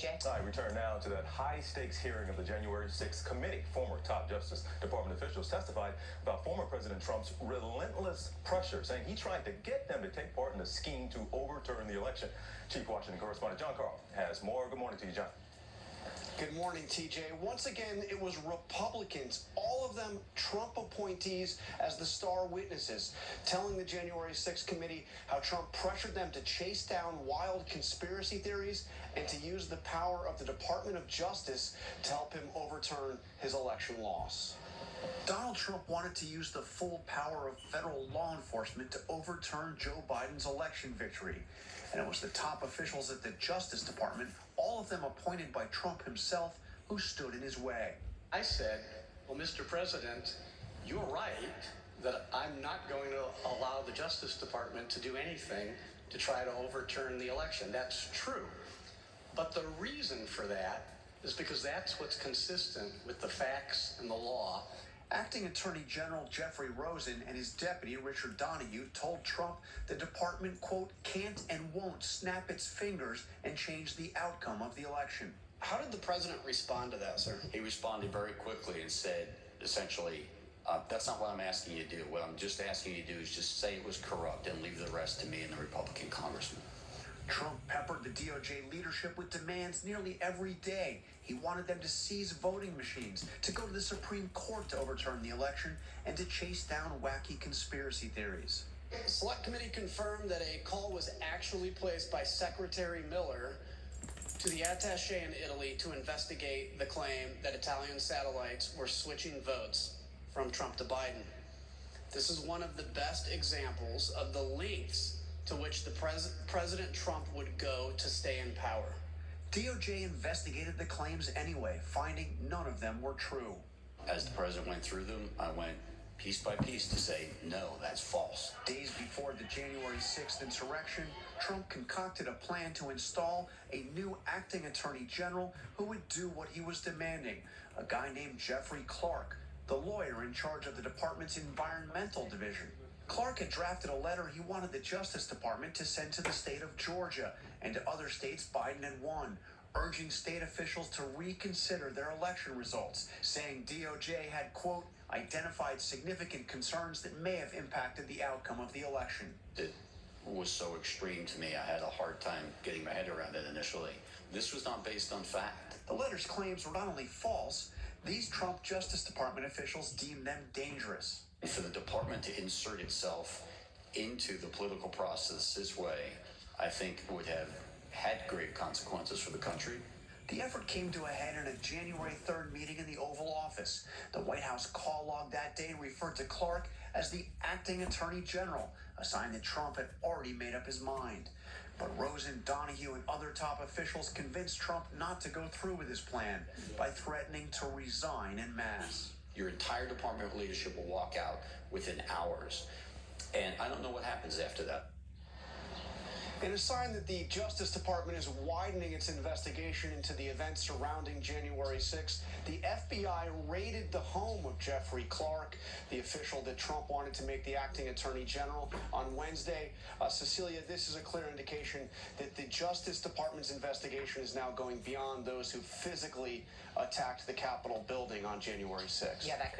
I return now to that high-stakes hearing of the January 6th committee. Former top Justice Department officials testified about former President Trump's relentless pressure, saying he tried to get them to take part in a scheme to overturn the election. Chief Washington correspondent John Carl has more. Good morning to you, John. Good morning, TJ. Once again, it was Republicans, all of them Trump appointees, as the star witnesses, telling the January 6th committee how Trump pressured them to chase down wild conspiracy theories and to use the power of the Department of Justice to help him overturn his election loss. Donald Trump wanted to use the full power of federal law enforcement to overturn Joe Biden's election victory. And it was the top officials at the Justice Department, all of them appointed by Trump himself, who stood in his way. I said, well, Mr. President, you're right that I'm not going to allow the Justice Department to do anything to try to overturn the election. That's true. But the reason for that is because that's what's consistent with the facts and the law. Acting Attorney General Jeffrey Rosen and his deputy, Richard Donahue, told Trump the department, quote, can't and won't snap its fingers and change the outcome of the election. How did the president respond to that, sir? He responded very quickly and said, essentially, that's not what I'm asking you to do. What I'm just asking you to do is just say it was corrupt and leave the rest to me and the Republican congressman. Trump peppered the DOJ leadership with demands nearly every day. He wanted them to seize voting machines, to go to the Supreme Court to overturn the election, and to chase down wacky conspiracy theories. The Select Committee confirmed that a call was actually placed by Secretary Miller to the attaché in Italy to investigate the claim that Italian satellites were switching votes from Trump to Biden. This is one of the best examples of the lengths to which the President Trump would go to stay in power. DOJ investigated the claims anyway, finding none of them were true. As the president went through them, I went piece by piece to say, no, that's false. Days before the January 6th insurrection, Trump concocted a plan to install a new acting attorney general who would do what he was demanding, a guy named Jeffrey Clark, the lawyer in charge of the department's environmental division. Clark had drafted a letter he wanted the Justice Department to send to the state of Georgia and to other states Biden had won, urging state officials to reconsider their election results, saying DOJ had, quote, identified significant concerns that may have impacted the outcome of the election. It was so extreme to me, I had a hard time getting my head around it initially. This was not based on fact. The letter's claims were not only false, these Trump Justice Department officials deemed them dangerous. For the department to insert itself into the political process this way, I think would have had grave consequences for the country. The effort came to a head in a January 3rd meeting in the Oval Office. The White House call log that day referred to Clark as the acting attorney general, a sign that Trump had already made up his mind. But Rosen, Donahue, and other top officials convinced Trump not to go through with his plan by threatening to resign en masse. Your entire department of leadership will walk out within hours. And I don't know what happens after that. In a sign that the Justice Department is widening its investigation into the events surrounding January 6th, the FBI raided the home of Jeffrey Clark, the official that Trump wanted to make the acting attorney general, on Wednesday. Cecilia, this is a clear indication that the Justice Department's investigation is now going beyond those who physically attacked the Capitol building on January 6th. Yeah, that could